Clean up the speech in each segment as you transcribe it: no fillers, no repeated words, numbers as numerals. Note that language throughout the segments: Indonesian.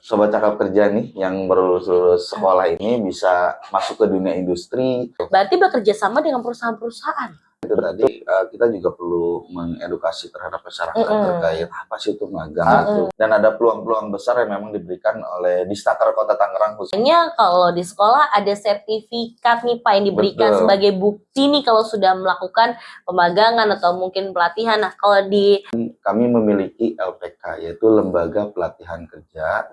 Sobat Cakap Kerja nih yang baru lulus sekolah ini bisa masuk ke dunia industri. Berarti bekerja sama dengan perusahaan-perusahaan. Itu tadi kita juga perlu mengedukasi terhadap masyarakat terkait apa sih itu magang dan ada peluang-peluang besar yang memang diberikan oleh Disnaker Kota Tangerang khususnya. Hanya kalau di sekolah ada sertifikat nih Pak yang diberikan sebagai bukti nih kalau sudah melakukan pemagangan atau mungkin pelatihan. Nah, kalau di kami memiliki LPK yaitu Lembaga Pelatihan Kerja.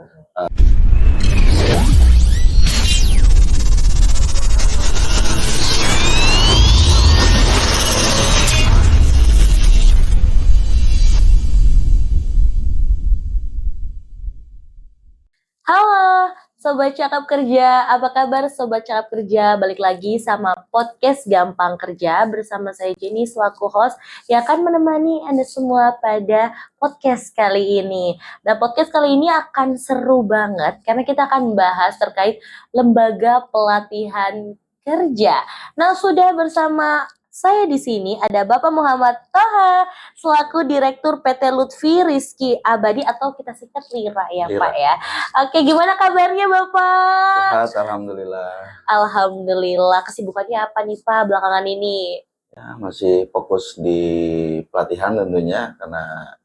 Halo, Sobat Cakap Kerja, apa kabar Sobat Cakap Kerja? Balik lagi sama podcast Gampang Kerja bersama saya Jenny selaku host yang akan menemani Anda semua pada podcast kali ini. Nah, podcast kali ini akan seru banget karena kita akan bahas terkait lembaga pelatihan kerja. Nah, sudah bersama saya di sini ada Bapak Muhammad Toha selaku Direktur PT Lutfi Rizky Abadi atau kita singkat Lira ya Lira. Pak ya. Oke, gimana kabarnya Bapak? Sehat, alhamdulillah. Alhamdulillah. Kesibukannya apa nih Pak belakangan ini? Ya, masih fokus di pelatihan tentunya karena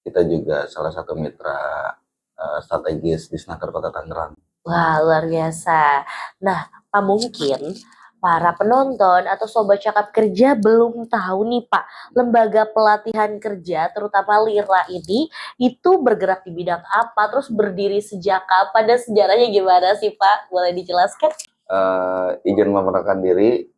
kita juga salah satu mitra strategis Disnaker Kota Tangerang. Wah, luar biasa. Nah, Pak, mungkin para penonton atau Sobat Cakap Kerja belum tahu nih Pak, lembaga pelatihan kerja terutama Lira ini itu bergerak di bidang apa, terus berdiri sejak kapan dan sejarahnya gimana sih Pak? Boleh dijelaskan? Izin memperkenalkan diri,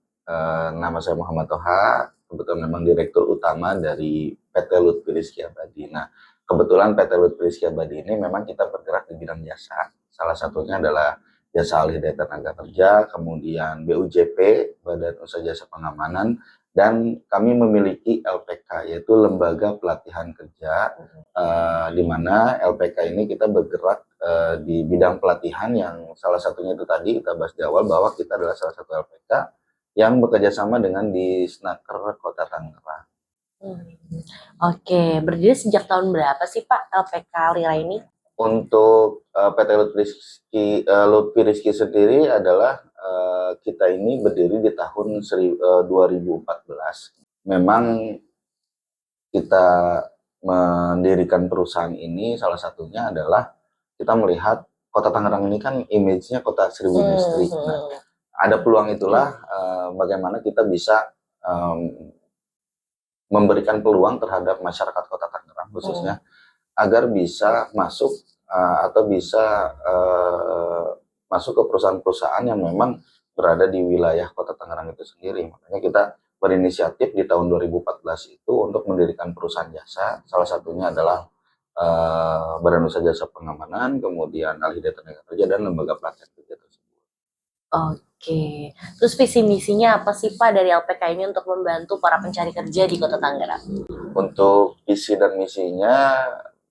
nama saya Muhammad Toha, kebetulan memang Direktur Utama dari PT Lutfi Rizky Abadi. Nah, kebetulan PT Lutfi Rizky Abadi ini memang kita bergerak di bidang jasa. Salah satunya adalah jasa alih daya tenaga kerja, kemudian BUJP, Badan Usaha Jasa Pengamanan, dan kami memiliki LPK, yaitu Lembaga Pelatihan Kerja, di mana LPK ini kita bergerak di bidang pelatihan yang salah satunya itu tadi kita bahas di awal bahwa kita adalah salah satu LPK yang bekerja sama dengan Disnaker Kota Tangerang. Oke, berdiri sejak tahun berapa sih Pak LPK Lira ini? Untuk PT Lutfi Rizky sendiri adalah kita ini berdiri di tahun 2014. Memang kita mendirikan perusahaan ini salah satunya adalah kita melihat Kota Tangerang ini kan image-nya kota seribu industri. Nah, ada peluang itulah bagaimana kita bisa memberikan peluang terhadap masyarakat Kota Tangerang khususnya agar bisa masuk atau bisa masuk ke perusahaan-perusahaan yang memang berada di wilayah Kota Tangerang itu sendiri. Makanya kita berinisiatif di tahun 2014 itu untuk mendirikan perusahaan jasa. Salah satunya adalah Badan Usaha Jasa Pengamanan, kemudian alih daya tenaga kerja dan lembaga pelatihan kerja tersebut. Oke, terus visi misinya apa sih Pak dari LPK ini untuk membantu para pencari kerja di Kota Tangerang? Untuk visi dan misinya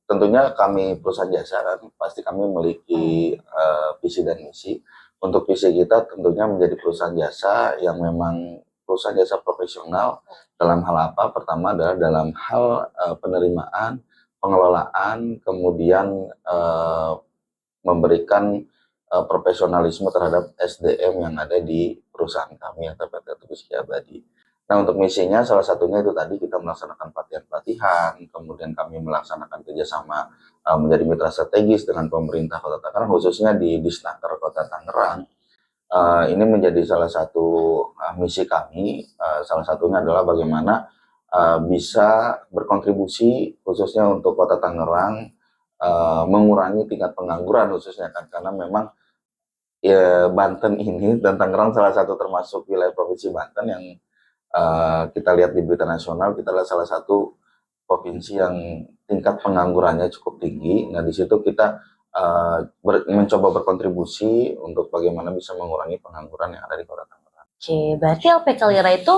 tentunya kami perusahaan jasa kan pasti kami memiliki visi dan misi. Untuk visi kita tentunya menjadi perusahaan jasa yang memang perusahaan jasa profesional dalam hal apa? Pertama adalah dalam hal penerimaan, pengelolaan, kemudian memberikan profesionalisme terhadap SDM yang ada di perusahaan kami atau PT Rizky Abadi. Nah, untuk misinya salah satunya itu tadi kita melaksanakan pelatihan-pelatihan, kemudian kami melaksanakan kerjasama menjadi mitra strategis dengan pemerintah Kota Tangerang, khususnya di Disnaker Kota Tangerang. Ini menjadi salah satu misi kami, salah satunya adalah bagaimana bisa berkontribusi khususnya untuk Kota Tangerang mengurangi tingkat pengangguran khususnya kan, karena memang ya Banten ini dan Tangerang salah satu termasuk wilayah provinsi Banten yang kita lihat di berita nasional, kita adalah salah satu provinsi yang tingkat penganggurannya cukup tinggi. Nah, di situ kita mencoba berkontribusi untuk bagaimana bisa mengurangi pengangguran yang ada di Kota Tangerang. Oke, berarti LPK Lira itu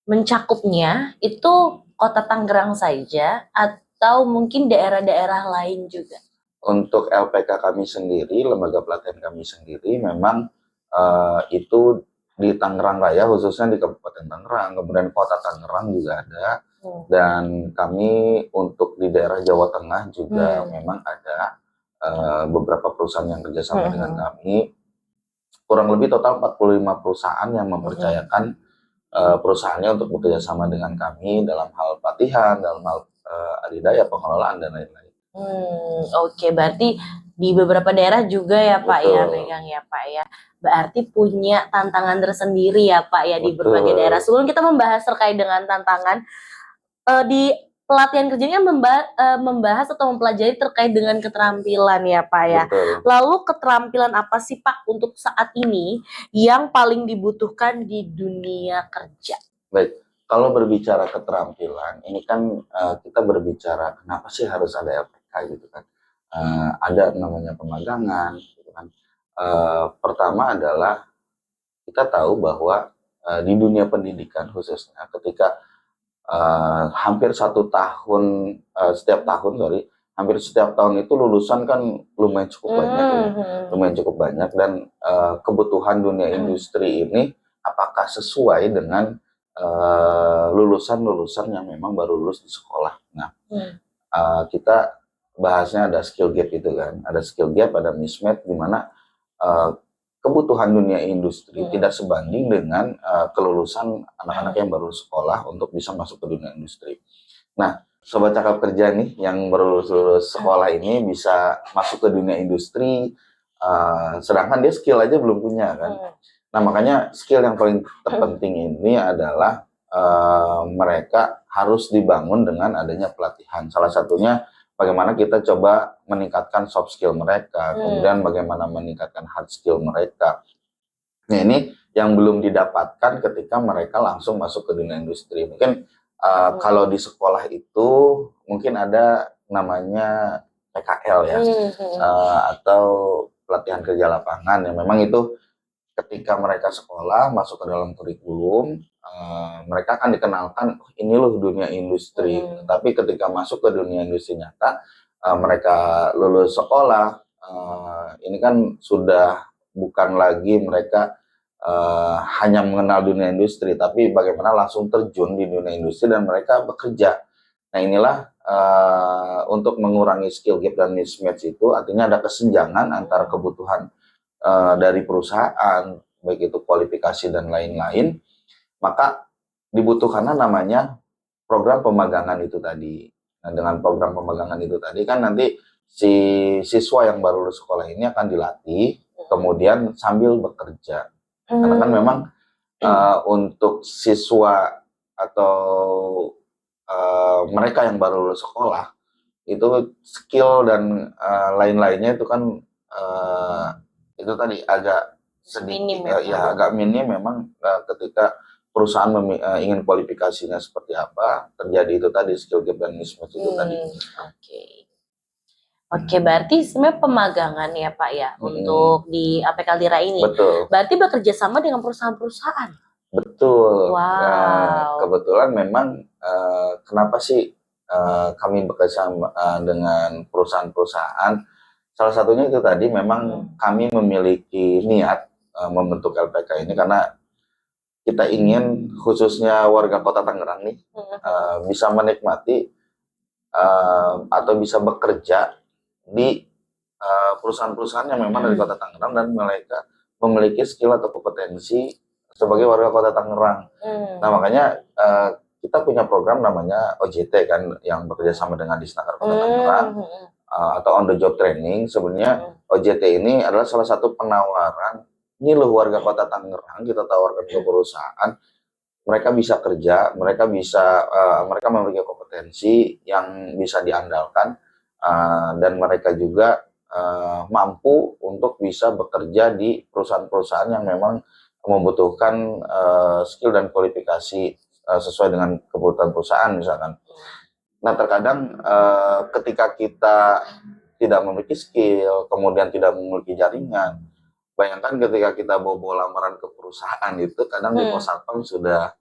mencakupnya itu Kota Tangerang saja atau mungkin daerah-daerah lain juga? Untuk LPK kami sendiri, lembaga pelatihan kami sendiri memang itu di Tangerang Raya, khususnya di Kabupaten Tangerang, kemudian Kota Tangerang juga ada, Dan kami untuk di daerah Jawa Tengah juga Hmm. memang ada beberapa perusahaan yang kerjasama dengan Hmm. kami. Kurang lebih total 45 perusahaan yang mempercayakan perusahaannya untuk bekerja sama dengan kami dalam hal pelatihan, dalam hal adidaya, pengelolaan, dan lain-lain. Oke, berarti di beberapa daerah juga ya Pak ya, Betul, megang ya Pak ya. Berarti punya tantangan tersendiri ya Pak ya di berbagai daerah. betul, Sebelum kita membahas terkait dengan tantangan, di pelatihan kerjanya membahas atau mempelajari terkait dengan keterampilan ya Pak ya. betul. Lalu keterampilan apa sih Pak untuk saat ini yang paling dibutuhkan di dunia kerja? Baik, kalau berbicara keterampilan, ini kan kita berbicara kenapa sih harus ada LPK gitu kan. Ada namanya pemagangan gitu kan. Pertama adalah kita tahu bahwa di dunia pendidikan khususnya ketika hampir 1 tahun, setiap tahun sorry, hampir setiap tahun itu lulusan kan lumayan cukup banyak ya, lumayan cukup banyak, dan kebutuhan dunia industri ini apakah sesuai dengan lulusan-lulusan yang memang baru lulus di sekolah. Nah, kita bahasnya ada skill gap itu kan, ada skill gap, ada mismatch di mana uh, kebutuhan dunia industri tidak sebanding dengan kelulusan anak-anak yang baru sekolah untuk bisa masuk ke dunia industri. Nah, sobat cakap kerja nih yang baru lulus sekolah ini bisa masuk ke dunia industri, sedangkan dia skill aja belum punya kan. Nah, makanya skill yang paling terpenting ini adalah mereka harus dibangun dengan adanya pelatihan. Salah satunya bagaimana kita coba meningkatkan soft skill mereka, kemudian bagaimana meningkatkan hard skill mereka. Nah, ini yang belum didapatkan ketika mereka langsung masuk ke dunia industri. Mungkin kalau di sekolah itu mungkin ada namanya PKL ya, atau pelatihan kerja lapangan, yang memang itu ketika mereka sekolah masuk ke dalam kurikulum, mereka akan dikenalkan, oh, ini loh dunia industri. Tapi ketika masuk ke dunia industri nyata, mereka lulus sekolah, ini kan sudah bukan lagi mereka hanya mengenal dunia industri, tapi bagaimana langsung terjun di dunia industri dan mereka bekerja. Nah, inilah untuk mengurangi skill gap dan mismatch itu, artinya ada kesenjangan antara kebutuhan dari perusahaan, baik itu kualifikasi dan lain-lain, maka dibutuhkanlah namanya program pemagangan itu tadi. Nah, dengan program pemagangan itu tadi kan nanti si siswa yang baru lulus sekolah ini akan dilatih, kemudian sambil bekerja. Karena kan memang untuk siswa atau mereka yang baru lulus sekolah, itu skill dan lain-lainnya itu kan itu tadi agak sedikit ya agak minim memang ketika perusahaan ingin kualifikasinya seperti apa, terjadi itu tadi skill gap dan mismatch itu tadi. Oke, berarti sebenarnya pemagangan ya Pak ya untuk di APK Lira ini. Betul. Berarti bekerja sama dengan perusahaan-perusahaan. Betul. Wow. Kebetulan memang kenapa sih kami bekerja sama dengan perusahaan-perusahaan? Salah satunya itu tadi memang kami memiliki niat membentuk LPK ini karena kita ingin khususnya warga Kota Tangerang nih bisa menikmati atau bisa bekerja di perusahaan-perusahaan yang memang dari Kota Tangerang dan mereka memiliki skill atau kompetensi sebagai warga Kota Tangerang. Nah, makanya kita punya program namanya OJT kan, yang bekerja sama dengan Disnaker Kota Tangerang, atau on the job training. Sebenarnya OJT ini adalah salah satu penawaran, ini loh warga Kota Tangerang, kita tawarkan ke perusahaan, mereka bisa kerja, mereka bisa mereka memiliki kompetensi yang bisa diandalkan, dan mereka juga mampu untuk bisa bekerja di perusahaan-perusahaan yang memang membutuhkan skill dan kualifikasi sesuai dengan kebutuhan perusahaan misalkan. Nah, terkadang ketika kita tidak memiliki skill, kemudian tidak memiliki jaringan, bayangkan ketika kita bawa lamaran ke perusahaan itu kadang di pos satpam sudah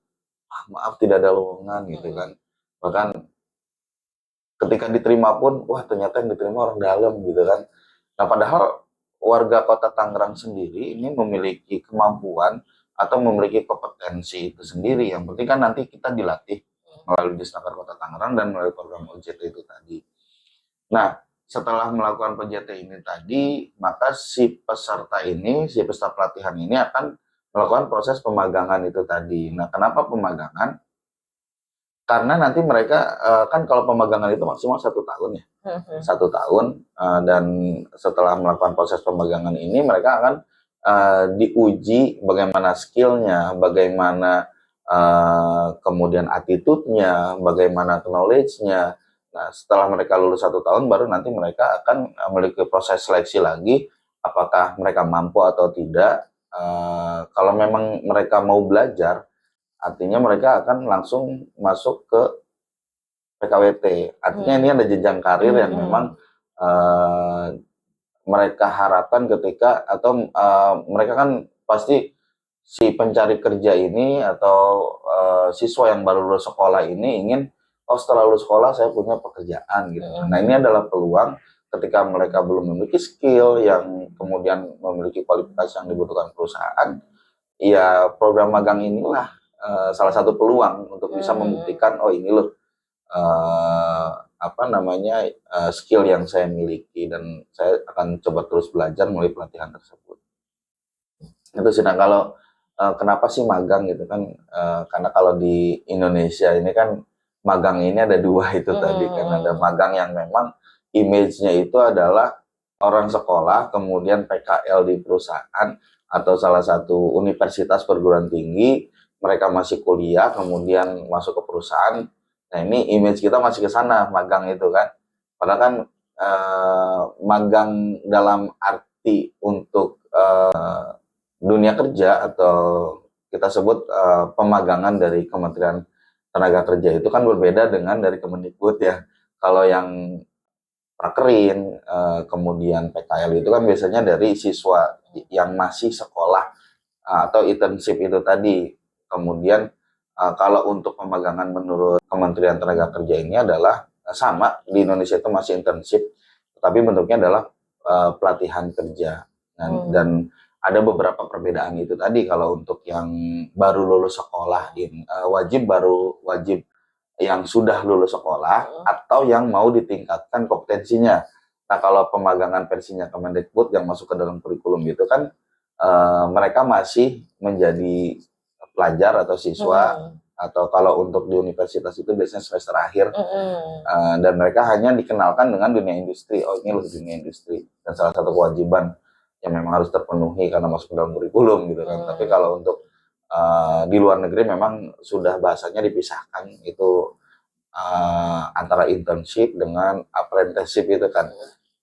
maaf tidak ada lowongan gitu kan. Bahkan ketika diterima pun, wah ternyata yang diterima orang dalam gitu kan. Nah, padahal warga Kota Tangerang sendiri ini memiliki kemampuan atau memiliki kompetensi itu sendiri. Yang penting kan nanti kita dilatih melalui Disnaker Kota Tangerang dan melalui program OJT itu tadi. Nah, setelah melakukan PJT ini tadi, maka si peserta pelatihan ini akan melakukan proses pemagangan itu tadi. Nah, kenapa pemagangan? Karena nanti mereka kan kalau pemagangan itu maksimal 1 tahun ya, 1 tahun, dan setelah melakukan proses pemagangan ini mereka akan diuji bagaimana skillnya, bagaimana kemudian attitude-nya, bagaimana knowledge-nya. Nah, setelah mereka lulus 1 tahun, baru nanti mereka akan memiliki proses seleksi lagi, apakah mereka mampu atau tidak. Kalau memang mereka mau belajar, artinya mereka akan langsung masuk ke PKWT. Artinya ini ada jenjang karir yang memang mereka harapkan ketika atau mereka kan pasti si pencari kerja ini atau siswa yang baru lulus sekolah ini ingin, oh setelah lulus sekolah saya punya pekerjaan gitu. Nah, ini adalah peluang ketika mereka belum memiliki skill yang kemudian memiliki kualifikasi yang dibutuhkan perusahaan. Ya, program magang inilah salah satu peluang untuk bisa membuktikan, oh ini loh skill yang saya miliki dan saya akan coba terus belajar melalui pelatihan tersebut. Itu sih. Nah, kalau kenapa sih magang gitu kan? Karena kalau di Indonesia ini kan magang ini ada 2 itu tadi kan, ada magang yang memang image-nya itu adalah orang sekolah kemudian PKL di perusahaan atau salah satu universitas perguruan tinggi, mereka masih kuliah kemudian masuk ke perusahaan. Nah, ini image kita masih ke sana magang itu kan. Padahal kan magang dalam arti untuk dunia kerja atau kita sebut pemagangan dari Kementerian Tenaga Kerja itu kan berbeda dengan dari Kemendikbud ya. Kalau yang prakerin, kemudian PKL itu kan biasanya dari siswa yang masih sekolah atau internship itu tadi. Kemudian kalau untuk pemagangan menurut Kementerian Tenaga Kerja ini adalah sama, di Indonesia itu masih internship, tapi bentuknya adalah pelatihan kerja. Dan ada beberapa perbedaan itu tadi. Kalau untuk yang baru lulus sekolah wajib yang sudah lulus sekolah atau yang mau ditingkatkan kompetensinya. Nah, kalau pemagangan versinya Kemendikbud yang masuk ke dalam kurikulum itu kan mereka masih menjadi pelajar atau siswa, atau kalau untuk di universitas itu biasanya semester akhir, dan mereka hanya dikenalkan dengan dunia industri. Oh, ini loh dunia industri, dan salah satu kewajiban yang memang harus terpenuhi karena masuk ke dalam kurikulum gitu kan. Tapi kalau untuk di luar negeri memang sudah bahasanya dipisahkan itu antara internship dengan apprenticeship itu kan.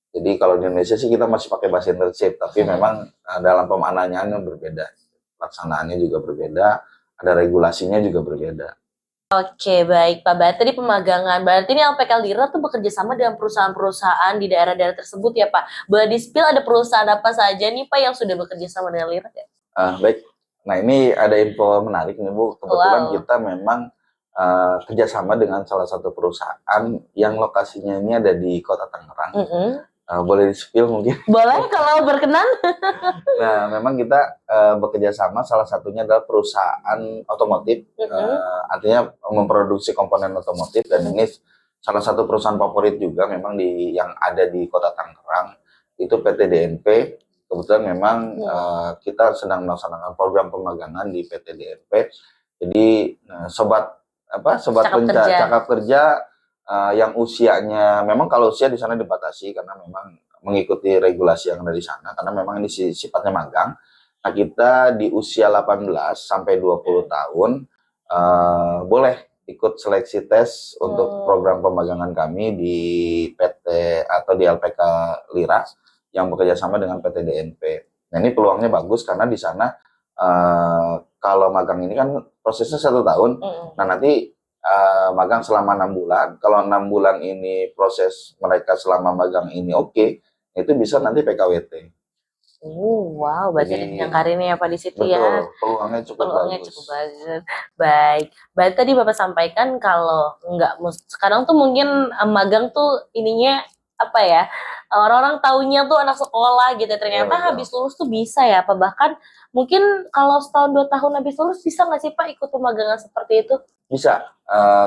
Jadi kalau di Indonesia sih kita masih pakai bahasa internship, tapi memang dalam pemaknaannya berbeda, pelaksanaannya juga berbeda, ada regulasinya juga berbeda. Oke, baik Pak. Berarti di pemagangan, berarti ini LPK Lira tuh bekerja sama dengan perusahaan-perusahaan di daerah-daerah tersebut ya Pak. Boleh di-spill ada perusahaan apa saja nih Pak yang sudah bekerja sama dengan Lira ya? Baik. Nah, ini ada info menarik nih Bu. Kebetulan kita memang kerjasama dengan salah satu perusahaan yang lokasinya ini ada di Kota Tangerang. Boleh di-spill mungkin? Boleh kalau berkenan. Nah, memang kita bekerja sama, salah satunya adalah perusahaan otomotif, artinya memproduksi komponen otomotif, dan ini salah satu perusahaan favorit juga memang yang ada di Kota Tangerang, itu PT DNP. Kebetulan memang kita sedang melaksanakan program pemagangan di PT DNP. Jadi sobat cakap kerja yang usianya, memang kalau usia di sana dibatasi karena memang mengikuti regulasi yang ada di sana, karena memang ini sifatnya magang. Nah, kita di usia 18 sampai 20 tahun boleh ikut seleksi tes untuk program pemagangan kami di PT atau di LPK Lira yang bekerja sama dengan PT DNP. Nah, ini peluangnya bagus karena di sana kalau magang ini kan prosesnya 1 tahun. Nah, nanti magang selama 6 bulan. Kalau 6 bulan ini proses mereka selama magang ini oke, itu bisa nanti PKWT. Wow, berarti ada jenjang karirnya ya Pak di situ betul, ya. Peluangnya cukup bagus. Baik. Berarti tadi Bapak sampaikan kalau sekarang tuh mungkin magang tuh ininya apa ya? orang-orang taunya tuh anak sekolah gitu, ternyata betul. habis lulus tuh bisa ya Pak, bahkan mungkin kalau setahun 2 tahun habis lulus bisa nggak sih Pak ikut pemagangan seperti itu? Bisa,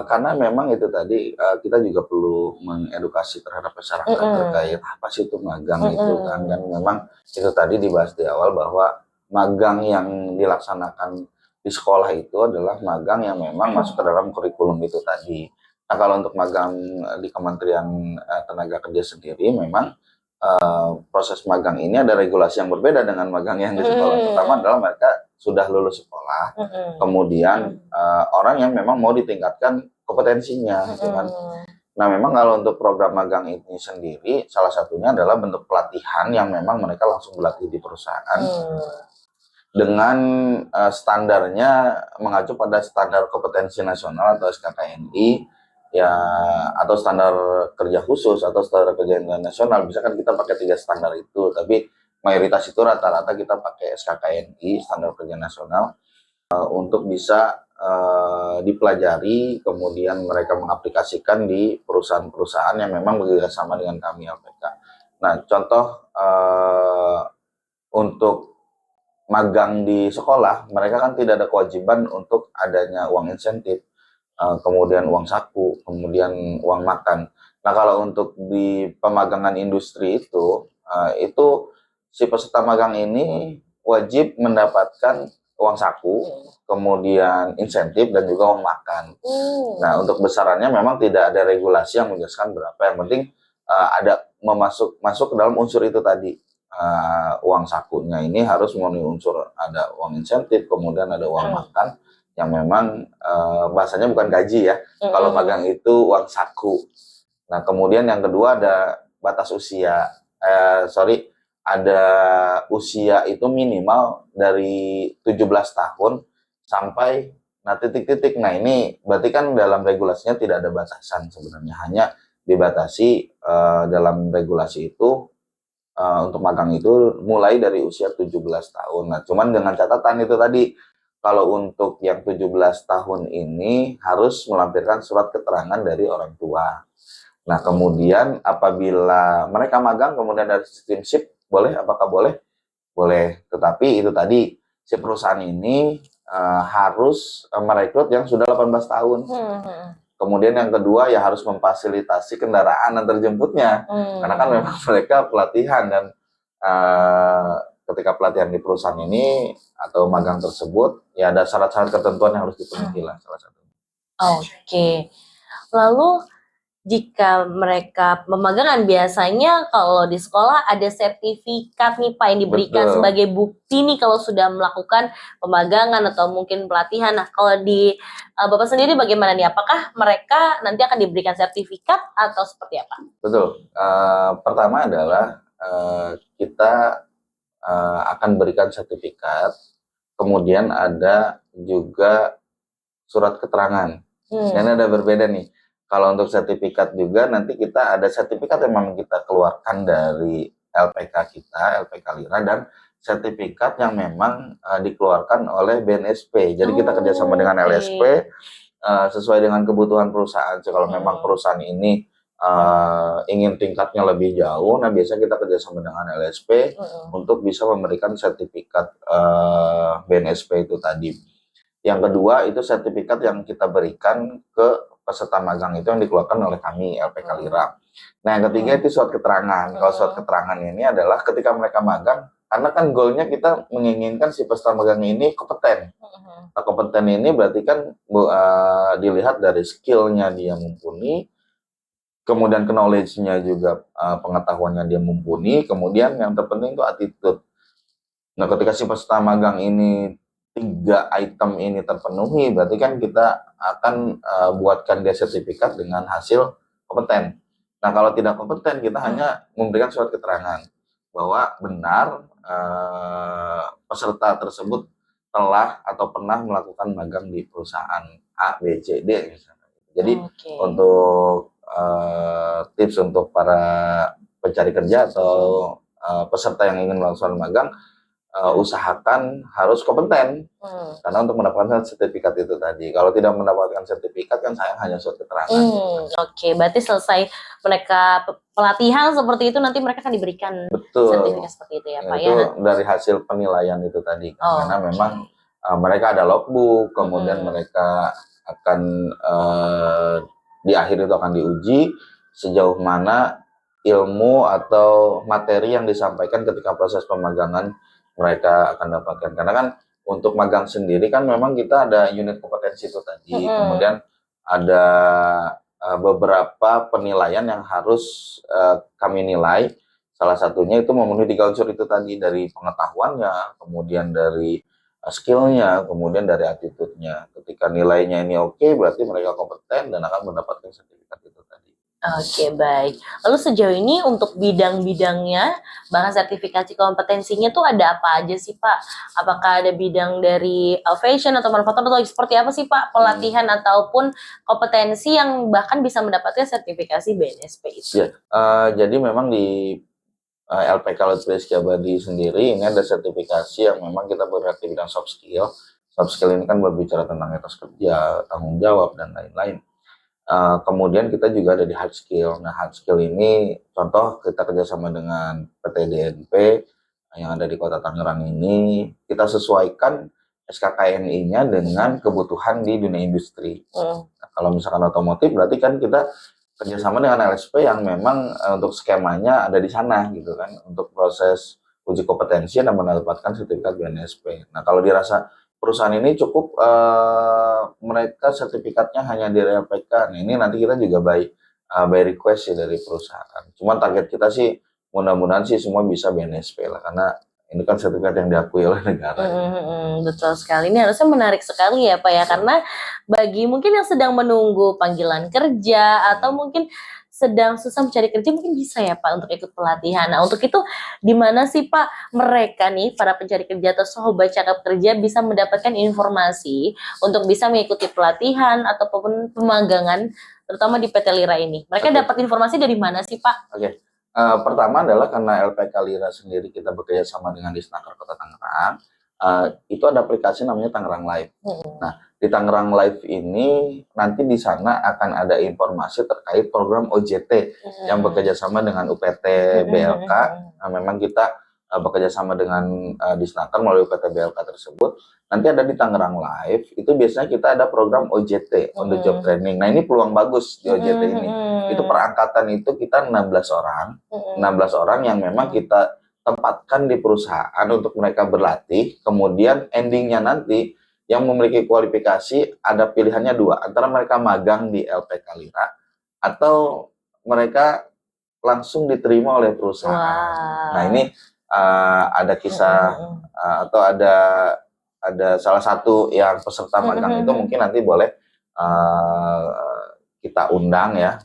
karena memang itu tadi, kita juga perlu mengedukasi terhadap masyarakat terkait apa sih itu magang itu kan. Dan memang itu tadi dibahas di awal bahwa magang yang dilaksanakan di sekolah itu adalah magang yang memang masuk ke dalam kurikulum itu tadi. Nah, kalau untuk magang di Kementerian Tenaga Kerja sendiri memang proses magang ini ada regulasi yang berbeda dengan magang yang di sekolah. Pertama adalah mereka sudah lulus sekolah, kemudian orang yang memang mau ditingkatkan kompetensinya, gitu kan. Nah, memang kalau untuk program magang ini sendiri, salah satunya adalah bentuk pelatihan yang memang mereka langsung berlatih di perusahaan dengan standarnya mengacu pada standar kompetensi nasional atau SKKNI, ya, atau standar kerja khusus atau standar kerja internasional. Misalkan kita pakai 3 standar itu, tapi mayoritas itu rata-rata kita pakai SKKNI, standar kerja nasional, untuk bisa dipelajari, kemudian mereka mengaplikasikan di perusahaan-perusahaan yang memang bekerja sama dengan kami LPK. Nah, contoh untuk magang di sekolah, mereka kan tidak ada kewajiban untuk adanya uang insentif, kemudian uang saku, kemudian uang makan. Nah, kalau untuk di pemagangan industri itu si peserta magang ini wajib mendapatkan uang saku, kemudian insentif dan juga uang makan. Nah, untuk besarannya memang tidak ada regulasi yang menjelaskan berapa. Yang penting ada masuk ke dalam unsur itu tadi. Uang sakunya ini harus memenuhi unsur ada uang insentif, kemudian ada uang makan yang memang bahasanya bukan gaji ya. Kalau magang itu uang saku. Nah, kemudian yang kedua ada batas usia. Ada usia itu minimal dari 17 tahun sampai titik-titik. Nah, ini berarti kan dalam regulasinya tidak ada batasan sebenarnya. Hanya dibatasi dalam regulasi itu untuk magang itu mulai dari usia 17 tahun. Nah, cuman dengan catatan itu tadi, kalau untuk yang 17 tahun ini harus melampirkan surat keterangan dari orang tua. Nah, kemudian apabila mereka magang kemudian dari sistem SIP, boleh? Apakah boleh? Boleh. Tetapi itu tadi, si perusahaan ini harus merekrut yang sudah 18 tahun. Kemudian yang kedua ya harus memfasilitasi kendaraan antar jemputnya, karena kan memang mereka pelatihan dan ketika pelatihan di perusahaan ini atau magang tersebut ya ada syarat-syarat ketentuan yang harus dipenuhi lah salah satunya. Oke. Lalu jika mereka pemagangan biasanya kalau di sekolah ada sertifikat nih Pak yang diberikan sebagai bukti nih kalau sudah melakukan pemagangan atau mungkin pelatihan. Nah, kalau di Bapak sendiri bagaimana nih? Apakah mereka nanti akan diberikan sertifikat atau seperti apa? Betul. Pertama adalah kita akan berikan sertifikat, kemudian ada juga surat keterangan. Dan ada berbeda nih. Kalau untuk sertifikat juga nanti kita ada sertifikat yang memang kita keluarkan dari LPK kita, LPK Lira, dan sertifikat yang memang dikeluarkan oleh BNSP. Jadi kita kerjasama dengan LSP sesuai dengan kebutuhan perusahaan. Jadi kalau memang perusahaan ini ingin tingkatnya lebih jauh, nah biasanya kita kerjasama dengan LSP untuk bisa memberikan sertifikat BNSP itu tadi. Yang kedua itu sertifikat yang kita berikan ke peserta magang itu yang dikeluarkan oleh kami LPK Lira. Nah, yang ketiga itu surat keterangan. Kalau surat keterangan ini adalah ketika mereka magang, karena kan goalnya kita menginginkan si peserta magang ini kompeten. Nah, kompeten ini berarti kan dilihat dari skillnya dia mumpuni, kemudian knowledge-nya juga pengetahuannya dia mumpuni, kemudian yang terpenting itu attitude. Nah, ketika si peserta magang ini 3 item ini terpenuhi, berarti kan kita akan buatkan dia sertifikat dengan hasil kompeten. Nah, kalau tidak kompeten, kita hanya memberikan surat keterangan bahwa benar peserta tersebut telah atau pernah melakukan magang di perusahaan A, B, C, D misalnya. Jadi untuk tips untuk para pencari kerja atau peserta yang ingin melakukan magang, usahakan harus kompeten. Karena untuk mendapatkan sertifikat itu tadi, kalau tidak mendapatkan sertifikat kan sayang hanya surat keterangan. Oke, berarti selesai mereka pelatihan seperti itu nanti mereka akan diberikan sertifikat seperti itu ya Pak Itu ya? dari hasil penilaian itu tadi. Karena memang mereka ada logbook, kemudian mereka akan di akhir itu akan diuji sejauh mana ilmu atau materi yang disampaikan ketika proses pemagangan mereka akan dapatkan. Karena kan untuk magang sendiri kan memang kita ada unit kompetensi itu tadi, kemudian ada beberapa penilaian yang harus kami nilai. Salah satunya itu memenuhi 3 unsur itu tadi, dari pengetahuannya, kemudian dari skill-nya, kemudian dari attitude-nya. Ketika nilainya ini oke, berarti mereka kompeten dan akan mendapatkan sertifikat itu tadi. Oke, baik. Lalu sejauh ini untuk bidang-bidangnya, bahkan sertifikasi kompetensinya tuh ada apa aja sih Pak? Apakah ada bidang dari fashion atau manufaktur atau seperti apa sih Pak pelatihan ataupun kompetensi yang bahkan bisa mendapatkan sertifikasi BNSP itu? Ya, jadi memang di LPK Lutfi Rizky Abadi sendiri ini ada sertifikasi yang memang kita bergerak di bidang soft skill. Soft skill ini kan berbicara tentang etos kerja, tanggung jawab, dan lain-lain. Kemudian kita juga ada di hard skill. Nah, hard skill ini contoh kita kerjasama dengan PT DNP yang ada di Kota Tangerang ini, kita sesuaikan SKKNI-nya dengan kebutuhan di dunia industri. Nah, kalau misalkan otomotif berarti kan kita kerjasama dengan LSP yang memang untuk skemanya ada di sana gitu kan, untuk proses uji kompetensi dan mendapatkan sertifikat BNSP. Nah, kalau dirasa perusahaan ini cukup mereka sertifikatnya hanya di LPK. Nah, ini nanti kita juga by request sih dari perusahaan. Cuman target kita sih mudah-mudahan sih semua bisa BNSP lah, karena ini kan sertifikat yang diakui oleh negara. Betul sekali. Ini harusnya menarik sekali ya Pak ya, karena bagi mungkin yang sedang menunggu panggilan kerja atau mungkin sedang susah mencari kerja mungkin bisa ya Pak untuk ikut pelatihan. Nah, untuk itu di mana sih Pak mereka nih para pencari kerja atau sobat cakap kerja bisa mendapatkan informasi untuk bisa mengikuti pelatihan ataupun pemagangan terutama di PT Lira ini? Mereka dapat informasi dari mana sih Pak? Pertama adalah karena LPK Lira sendiri kita bekerja sama dengan Disnaker Kota Tangerang, itu ada aplikasi namanya Tangerang Live. Nah, di Tangerang Live ini nanti di sana akan ada informasi terkait program OJT yang bekerja sama dengan UPT BLK. Nah, memang kita bekerja sama dengan Disnaker melalui UPT BLK tersebut. Nanti ada di Tangerang Live, itu biasanya kita ada program OJT, on the job training. Nah, ini peluang bagus di OJT ini. Itu perangkatan itu kita 16 orang. 16 orang yang memang kita tempatkan di perusahaan untuk mereka berlatih, kemudian endingnya nanti yang memiliki kualifikasi ada pilihannya 2, antara mereka magang di LPK Lira atau mereka langsung diterima oleh perusahaan. Nah, ini ada kisah atau ada salah satu yang peserta magang itu mungkin nanti boleh kita undang ya,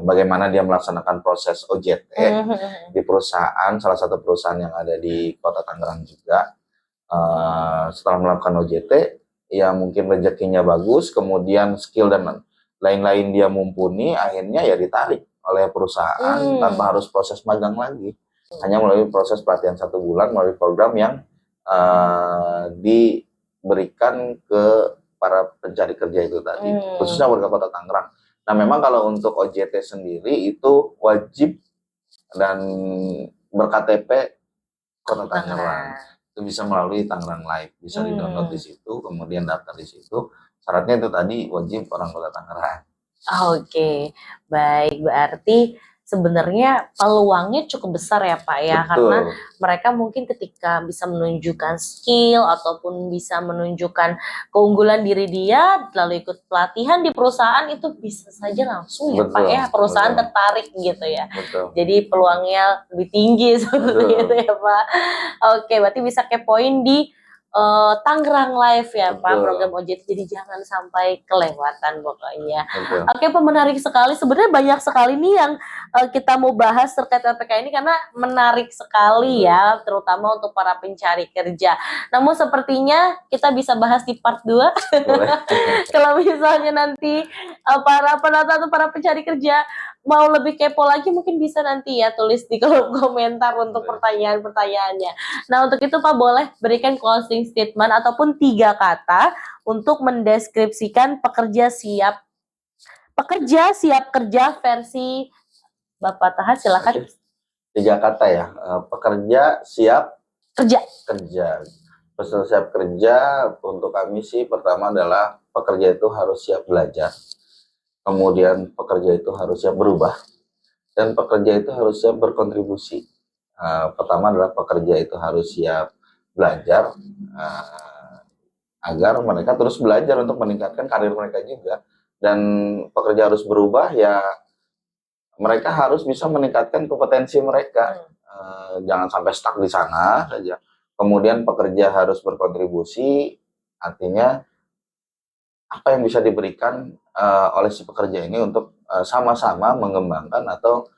bagaimana dia melaksanakan proses OJT di perusahaan, salah satu perusahaan yang ada di Kota Tangerang juga. Setelah melakukan OJT, ya mungkin rezekinya bagus, kemudian skill dan lain-lain dia mumpuni, akhirnya ya ditarik oleh perusahaan tanpa harus proses magang lagi. Hanya melalui proses pelatihan 1 bulan melalui program yang diberikan ke para pencari kerja itu tadi, khususnya warga Kota Tangerang. Nah, memang kalau untuk OJT sendiri itu wajib dan ber-KTP Kota Tangerang. Itu bisa melalui Tangerang Live, bisa di-download di situ, kemudian daftar di situ. Syaratnya itu tadi wajib orang Kota Tangerang. Oke, baik. Berarti sebenarnya peluangnya cukup besar ya Pak ya, karena mereka mungkin ketika bisa menunjukkan skill ataupun bisa menunjukkan keunggulan diri dia, lalu ikut pelatihan di perusahaan itu bisa saja langsung ya Pak ya, perusahaan tertarik gitu ya. Jadi peluangnya lebih tinggi seperti itu ya Pak. Oke, berarti bisa kepoin di Tangerang Live ya Pak, program OJT, jadi jangan sampai kelewatan pokoknya. Oke Pak, menarik sekali. Sebenarnya banyak sekali nih yang kita mau bahas terkait LPK ini karena menarik sekali ya, terutama untuk para pencari kerja. Namun sepertinya kita bisa bahas di part 2. Kalau misalnya nanti para penonton atau para pencari kerja mau lebih kepo lagi mungkin bisa nanti ya tulis di kolom komentar untuk pertanyaan-pertanyaannya. Nah, untuk itu Pak boleh berikan closing statement ataupun 3 kata untuk mendeskripsikan pekerja siap kerja versi Bapak Taha, silakan. Oke. 3 kata ya, pekerja siap Kerja. kerja. Pekerja siap kerja untuk kami sih pertama adalah pekerja itu harus siap belajar, kemudian pekerja itu harus siap berubah, dan pekerja itu harus siap berkontribusi. Pertama adalah pekerja itu harus siap belajar, agar mereka terus belajar untuk meningkatkan karir mereka juga, dan pekerja harus berubah ya, mereka harus bisa meningkatkan kompetensi mereka. Jangan sampai stuck di sana saja. Kemudian pekerja harus berkontribusi, artinya apa yang bisa diberikan oleh si pekerja ini untuk sama-sama mengembangkan atau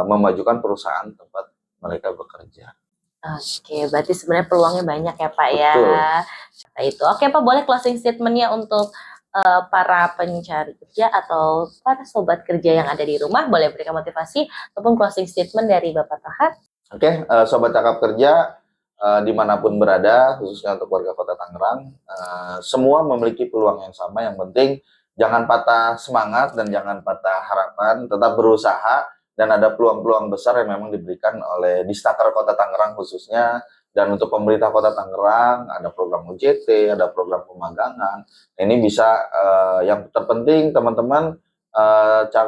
memajukan perusahaan tempat mereka bekerja. Oke, berarti sebenarnya peluangnya banyak ya Pak ya. Betul. Nah, itu. Oke Pak, boleh closing statement-nya untuk para pencari kerja atau para sobat kerja yang ada di rumah, boleh berikan motivasi ataupun closing statement dari Bapak Taha. Oke, sobat cakap kerja dimanapun berada, khususnya untuk warga Kota Tangerang, semua memiliki peluang yang sama. Yang penting jangan patah semangat dan jangan patah harapan, tetap berusaha, dan ada peluang-peluang besar yang memang diberikan oleh Disnaker Kota Tangerang khususnya. Dan untuk pemerintah Kota Tangerang ada program UJT, ada program pemagangan. Ini bisa yang terpenting teman-teman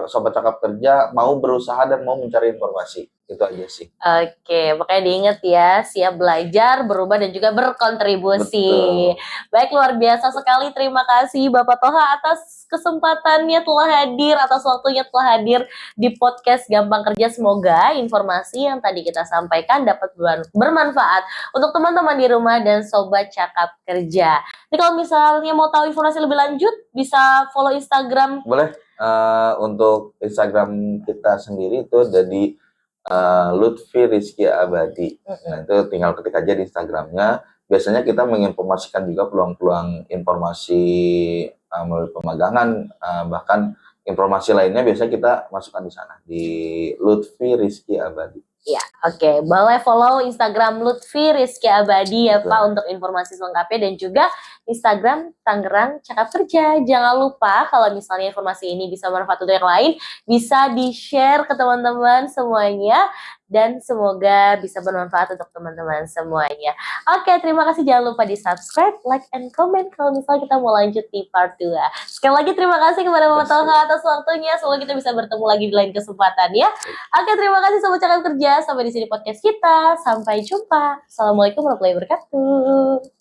sobat cakap kerja mau berusaha dan mau mencari informasi. Itu aja sih. Oke, makanya diingat ya, siap belajar, berubah, dan juga berkontribusi. Betul. Baik, luar biasa sekali. Terima kasih Bapak Toha atas kesempatannya telah hadir, atas waktunya telah hadir di podcast Gampang Kerja. Semoga informasi yang tadi kita sampaikan dapat bermanfaat untuk teman-teman di rumah dan sobat cakap kerja. Jadi kalau misalnya mau tahu informasi lebih lanjut, bisa follow Instagram. Boleh, untuk Instagram kita sendiri itu ada di Lutfi Rizky Abadi. Nah, itu tinggal ketik aja di Instagramnya. Biasanya kita menginformasikan juga peluang-peluang informasi melalui pemagangan, bahkan informasi lainnya biasanya kita masukkan di sana, di Lutfi Rizky Abadi. Ya, oke. Boleh follow Instagram Lutfi Rizky Abadi ya Betul. Pak untuk informasi selengkapnya, dan juga Instagram Tangerang Cakap Kerja. Jangan lupa kalau misalnya informasi ini bisa bermanfaat untuk yang lain, bisa di-share ke teman-teman semuanya, dan semoga bisa bermanfaat untuk teman-teman semuanya. Oke, terima kasih. Jangan lupa di-subscribe, like, and comment kalau misalnya kita mau lanjut di part 2. Sekali lagi terima kasih kepada Bapak Toha atas waktunya. Semoga kita bisa bertemu lagi di lain kesempatan ya. Oke, terima kasih Sobat Cakap Kerja. Sampai di sini podcast kita. Sampai jumpa. Assalamualaikum warahmatullahi wabarakatuh.